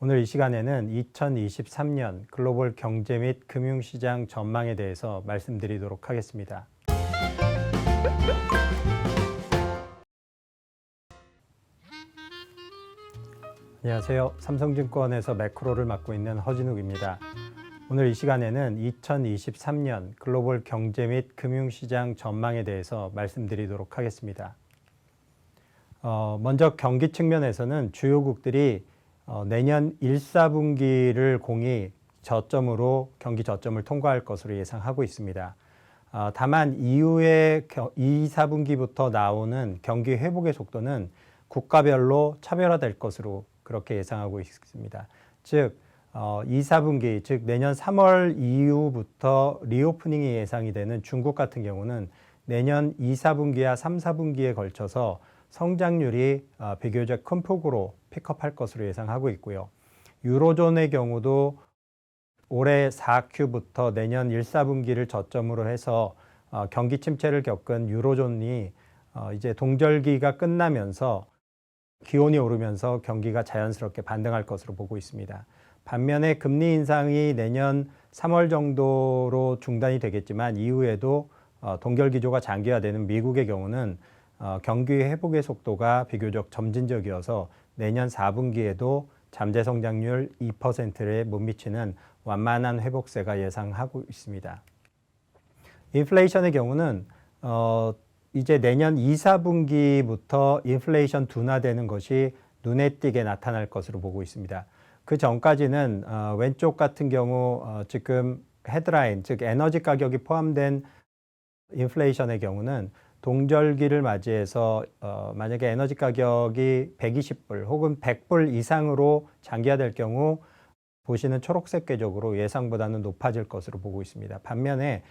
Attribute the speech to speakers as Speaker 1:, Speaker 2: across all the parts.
Speaker 1: 오늘 이 시간에는 2023년 글로벌 경제 및 금융시장 전망에 대해서 말씀드리도록 하겠습니다. 안녕하세요. 삼성증권에서 매크로를 맡고 있는 허진욱입니다. 오늘 이 시간에는 2023년 글로벌 경제 및 금융시장 전망에 대해서 말씀드리도록 하겠습니다. 먼저 경기 측면에서는 주요국들이 내년 1, 4분기를 공히 경기 저점을 통과할 것으로 예상하고 있습니다. 다만 이후에 2, 4분기부터 나오는 경기 회복의 속도는 국가별로 차별화될 것으로 그렇게 예상하고 있습니다. 즉 2, 4분기, 즉 내년 3월 이후부터 리오프닝이 예상이 되는 중국 같은 경우는 내년 2, 4분기와 3, 4분기에 걸쳐서 성장률이 비교적 큰 폭으로 픽업할 것으로 예상하고 있고요. 유로존의 경우도 올해 4Q부터 내년 1, 4분기를 저점으로 해서 경기 침체를 겪은 유로존이 이제 동절기가 끝나면서 기온이 오르면서 경기가 자연스럽게 반등할 것으로 보고 있습니다. 반면에 금리 인상이 내년 3월 정도로 중단이 되겠지만 이후에도 동결 기조가 장기화되는 미국의 경우는 경기 회복의 속도가 비교적 점진적이어서 내년 4분기에도 잠재 성장률 2%에 못 미치는 완만한 회복세가 예상하고 있습니다. 인플레이션의 경우는 이제 내년 2, 4분기부터 인플레이션 둔화되는 것이 눈에 띄게 나타날 것으로 보고 있습니다. 그 전까지는 왼쪽 같은 경우 지금 헤드라인, 즉 에너지 가격이 포함된 인플레이션의 경우는 동절기를 맞이해서 만약에 에너지 가격이 120불 혹은 100불 이상으로 장기화될 경우 보시는 초록색 궤적으로 예상보다는 높아질 것으로 보고 있습니다. 반면에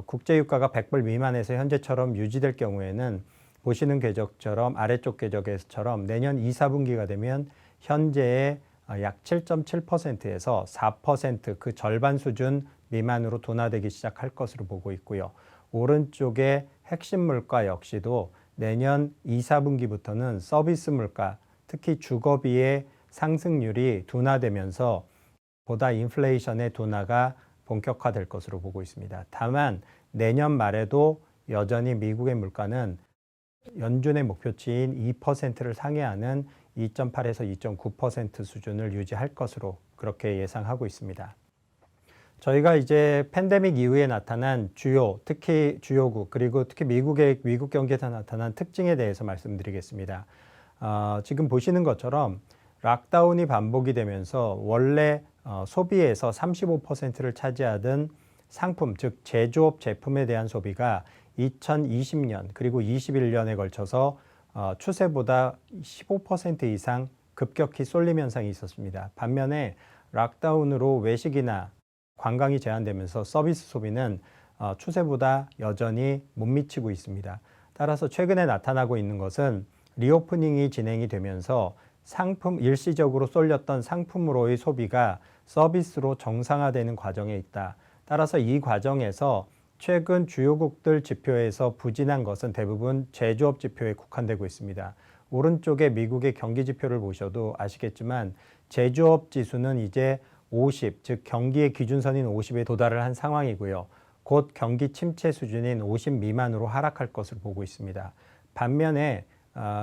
Speaker 1: 국제유가가 100불 미만에서 현재처럼 유지될 경우에는 보시는 궤적처럼 아래쪽 궤적에서처럼 내년 2, 4분기가 되면 현재의 약 7.7%에서 4% 그 절반 수준 미만으로 둔화되기 시작할 것으로 보고 있고요. 오른쪽의 핵심 물가 역시도 내년 2, 4분기부터는 서비스 물가, 특히 주거비의 상승률이 둔화되면서 보다 인플레이션의 둔화가 본격화될 것으로 보고 있습니다. 다만 내년 말에도 여전히 미국의 물가는 연준의 목표치인 2%를 상회하는 2.8에서 2.9% 수준을 유지할 것으로 그렇게 예상하고 있습니다. 저희가 이제 팬데믹 이후에 나타난 특히 주요국 그리고 특히 미국 경제에서 나타난 특징에 대해서 말씀드리겠습니다. 지금 보시는 것처럼 락다운이 반복이 되면서 원래 소비에서 35%를 차지하던 상품, 즉 제조업 제품에 대한 소비가 2020년 그리고 21년에 걸쳐서 추세보다 15% 이상 급격히 쏠림 현상이 있었습니다. 반면에 락다운으로 외식이나 관광이 제한되면서 서비스 소비는 추세보다 여전히 못 미치고 있습니다. 따라서 최근에 나타나고 있는 것은 리오프닝이 진행이 되면서 일시적으로 쏠렸던 상품으로의 소비가 서비스로 정상화되는 과정에 있다. 따라서 이 과정에서 최근 주요국들 지표에서 부진한 것은 대부분 제조업 지표에 국한되고 있습니다. 오른쪽에 미국의 경기 지표를 보셔도 아시겠지만 제조업 지수는 이제 50, 즉 경기의 기준선인 50에 도달을 한 상황이고요. 곧 경기 침체 수준인 50 미만으로 하락할 것으로 보고 있습니다. 반면에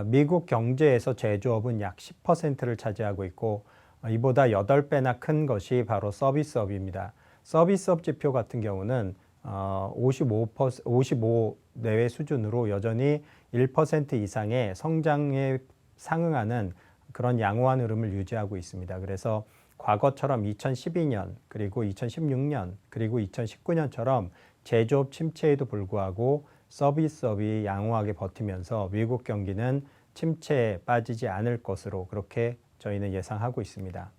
Speaker 1: 미국 경제에서 제조업은 약 10%를 차지하고 있고 이보다 8배나 큰 것이 바로 서비스업입니다. 서비스업 지표 같은 경우는 55 내외 수준으로 여전히 1% 이상의 성장에 상응하는 그런 양호한 흐름을 유지하고 있습니다. 그래서 과거처럼 2012년 그리고 2016년 그리고 2019년처럼 제조업 침체에도 불구하고 서비스업이 양호하게 버티면서 미국 경기는 침체에 빠지지 않을 것으로 그렇게 저희는 예상하고 있습니다.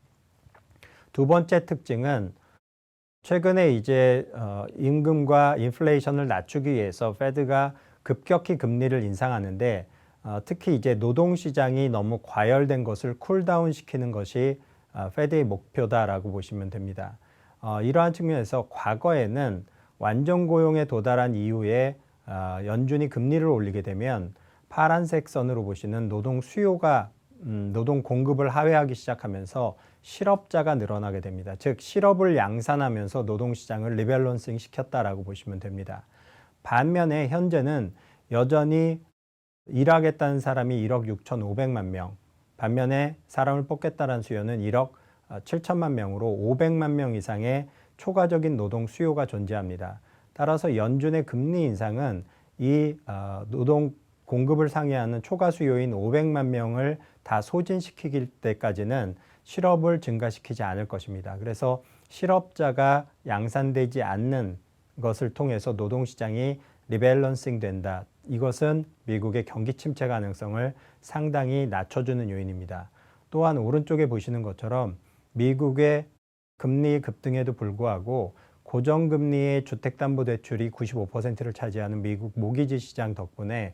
Speaker 1: 두 번째 특징은 최근에 이제 임금과 인플레이션을 낮추기 위해서 페드가 급격히 금리를 인상하는데 특히 이제 노동시장이 너무 과열된 것을 쿨다운 시키는 것이 페드의 목표다라고 보시면 됩니다. 이러한 측면에서 과거에는 완전 고용에 도달한 이후에 연준이 금리를 올리게 되면 파란색 선으로 보시는 노동 수요가 노동 공급을 하회하기 시작하면서 실업자가 늘어나게 됩니다. 즉 실업을 양산하면서 노동시장을 리밸런싱 시켰다라고 보시면 됩니다. 반면에 현재는 여전히 일하겠다는 사람이 1억 6,500만 명, 반면에 사람을 뽑겠다는 수요는 1억 7천만 명으로 500만 명 이상의 초과적인 노동 수요가 존재합니다. 따라서 연준의 금리 인상은 이 노동 공급을 상회하는 초과 수요인 500만 명을 다 소진시킬 때까지는 실업을 증가시키지 않을 것입니다. 그래서 실업자가 양산되지 않는 것을 통해서 노동시장이 리밸런싱 된다. 이것은 미국의 경기 침체 가능성을 상당히 낮춰주는 요인입니다. 또한 오른쪽에 보시는 것처럼 미국의 금리 급등에도 불구하고 고정금리의 주택담보대출이 95%를 차지하는 미국 모기지 시장 덕분에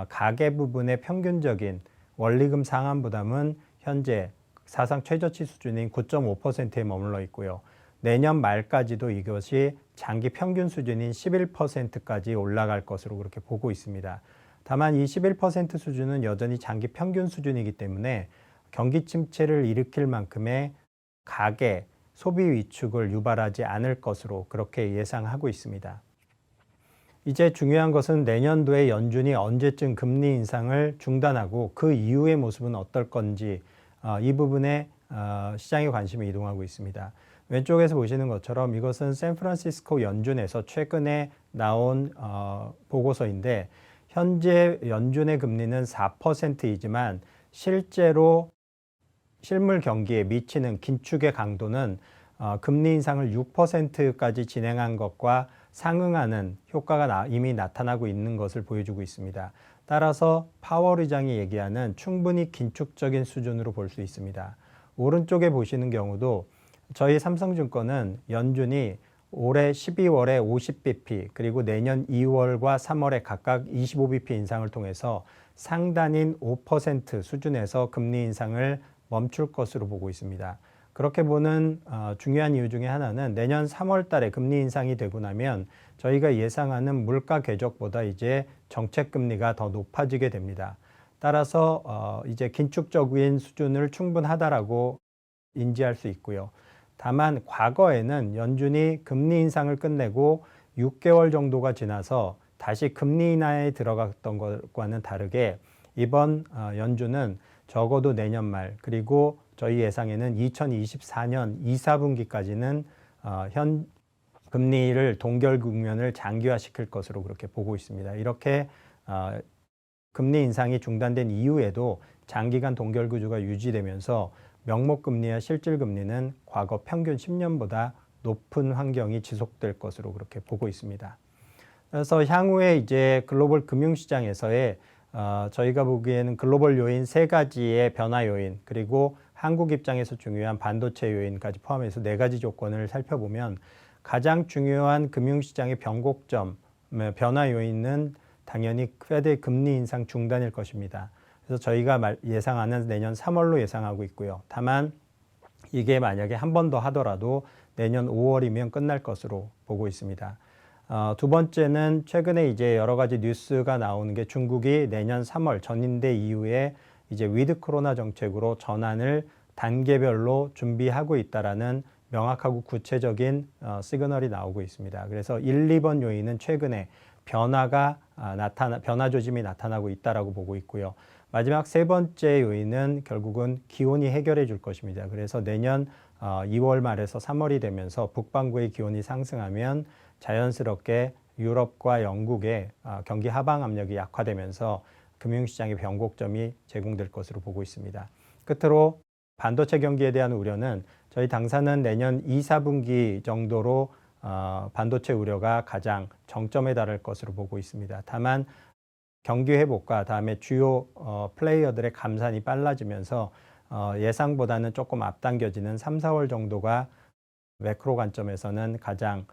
Speaker 1: 가계 부분의 평균적인 원리금 상환 부담은 현재 사상 최저치 수준인 9.5%에 머물러 있고요. 내년 말까지도 이것이 장기 평균 수준인 11%까지 올라갈 것으로 그렇게 보고 있습니다. 다만 이 11% 수준은 여전히 장기 평균 수준이기 때문에 경기 침체를 일으킬 만큼의 가계 소비 위축을 유발하지 않을 것으로 그렇게 예상하고 있습니다. 이제 중요한 것은 내년도에 연준이 언제쯤 금리 인상을 중단하고 그 이후의 모습은 어떨 건지 이 부분에 시장의 관심이 이동하고 있습니다. 왼쪽에서 보시는 것처럼 이것은 샌프란시스코 연준에서 최근에 나온 보고서인데 현재 연준의 금리는 4%이지만 실제로 실물 경기에 미치는 긴축의 강도는 금리 인상을 6%까지 진행한 것과 상응하는 효과가 이미 나타나고 있는 것을 보여주고 있습니다. 따라서 파월 의장이 얘기하는 충분히 긴축적인 수준으로 볼 수 있습니다. 오른쪽에 보시는 경우도 저희 삼성증권은 연준이 올해 12월에 50bp 그리고 내년 2월과 3월에 각각 25bp 인상을 통해서 상단인 5% 수준에서 금리 인상을 멈출 것으로 보고 있습니다. 그렇게 보는 중요한 이유 중에 하나는 내년 3월 달에 금리 인상이 되고 나면 저희가 예상하는 물가 궤적보다 이제 정책 금리가 더 높아지게 됩니다. 따라서 이제 긴축적인 수준을 충분하다라고 인지할 수 있고요. 다만 과거에는 연준이 금리 인상을 끝내고 6개월 정도가 지나서 다시 금리 인하에 들어갔던 것과는 다르게 이번 연준은 적어도 내년 말 그리고 저희 예상에는 2024년 2, 4분기까지는 현 금리를 동결 국면을 장기화시킬 것으로 그렇게 보고 있습니다. 이렇게 금리 인상이 중단된 이후에도 장기간 동결 구조가 유지되면서 명목금리와 실질금리는 과거 평균 10년보다 높은 환경이 지속될 것으로 그렇게 보고 있습니다. 그래서 향후에 이제 글로벌 금융시장에서의 저희가 보기에는 글로벌 요인 3가지의 변화 요인 그리고 한국 입장에서 중요한 반도체 요인까지 포함해서 4가지 조건을 살펴보면 가장 중요한 금융시장의 변곡점, 변화 요인은 당연히 페드의 금리 인상 중단일 것입니다. 그래서 저희가 예상하는 내년 3월로 예상하고 있고요. 다만 이게 만약에 한 번 더 하더라도 내년 5월이면 끝날 것으로 보고 있습니다. 두 번째는 최근에 이제 여러 가지 뉴스가 나오는 게 중국이 내년 3월 전인대 이후에 이제 위드 코로나 정책으로 전환을 단계별로 준비하고 있다라는 명확하고 구체적인 시그널이 나오고 있습니다. 그래서 1, 2번 요인은 최근에 변화 조짐이 나타나고 있다라고 보고 있고요. 마지막 3번째 요인은 결국은 기온이 해결해 줄 것입니다. 그래서 내년 2월 말에서 3월이 되면서 북반구의 기온이 상승하면 자연스럽게 유럽과 영국의 경기 하방 압력이 약화되면서 금융시장의 변곡점이 제공될 것으로 보고 있습니다. 끝으로 반도체 경기에 대한 우려는 저희 당사는 내년 2, 4분기 정도로 반도체 우려가 가장 정점에 달할 것으로 보고 있습니다. 다만 경기 회복과 다음에 주요 플레이어들의 감산이 빨라지면서 예상보다는 조금 앞당겨지는 3, 4월 정도가 매크로 관점에서는 가장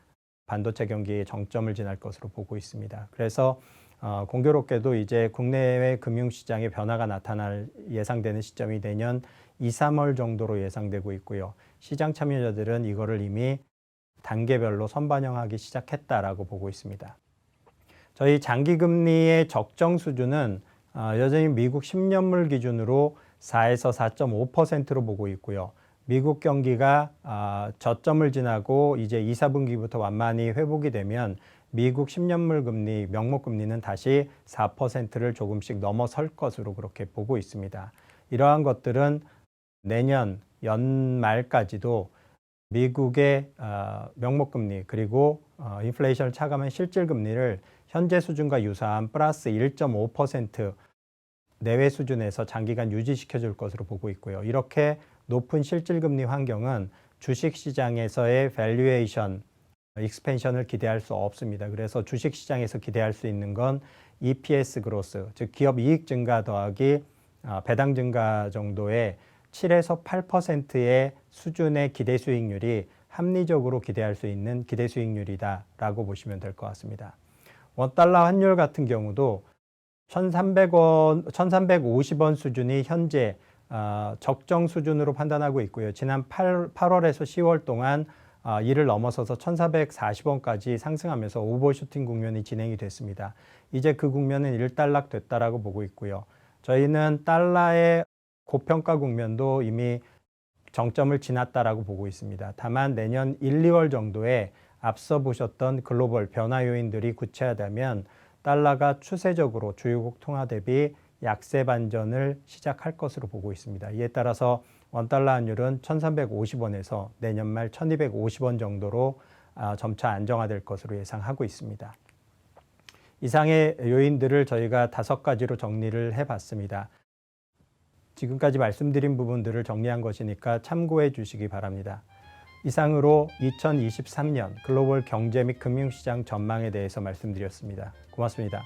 Speaker 1: 반도체 경기의 정점을 지날 것으로 보고 있습니다. 그래서 공교롭게도 이제 국내외 금융시장의 변화가 나타날 예상되는 시점이 내년 2, 3월 정도로 예상되고 있고요. 시장 참여자들은 이거를 이미 단계별로 선반영하기 시작했다라고 보고 있습니다. 저희 장기금리의 적정 수준은 여전히 미국 10년물 기준으로 4에서 4.5%로 보고 있고요. 미국 경기가 저점을 지나고 이제 2, 4분기부터 완만히 회복이 되면 미국 10년물 금리, 명목 금리는 다시 4%를 조금씩 넘어설 것으로 그렇게 보고 있습니다. 이러한 것들은 내년 연말까지도 미국의 명목 금리 그리고 인플레이션을 차감한 실질 금리를 현재 수준과 유사한 플러스 1.5% 내외 수준에서 장기간 유지시켜 줄 것으로 보고 있고요. 이렇게 높은 실질 금리 환경은 주식 시장에서의 밸류에이션 익스펜션을 기대할 수 없습니다. 그래서 주식 시장에서 기대할 수 있는 건 EPS 그로스, 즉 기업 이익 증가 더하기 배당 증가 정도의 7에서 8%의 수준의 기대 수익률이 합리적으로 기대할 수 있는 기대 수익률이다라고 보시면 될 것 같습니다. 원달러 환율 같은 경우도 1,350원 수준이 현재 적정 수준으로 판단하고 있고요. 지난 8월에서 10월 동안 이를 넘어서서 1,440원까지 상승하면서 오버슈팅 국면이 진행이 됐습니다. 이제 그 국면은 일단락됐다라고 보고 있고요. 저희는 달러의 고평가 국면도 이미 정점을 지났다라고 보고 있습니다. 다만 내년 1, 2월 정도에 앞서 보셨던 글로벌 변화 요인들이 구체화되면 달러가 추세적으로 주요국 통화 대비 약세 반전을 시작할 것으로 보고 있습니다. 이에 따라서 원달러 환율은 1,350원에서 내년 말 1,250원 정도로 점차 안정화될 것으로 예상하고 있습니다. 이상의 요인들을 저희가 5가지로 정리를 해봤습니다. 지금까지 말씀드린 부분들을 정리한 것이니까 참고해 주시기 바랍니다. 이상으로 2023년 글로벌 경제 및 금융시장 전망에 대해서 말씀드렸습니다. 고맙습니다.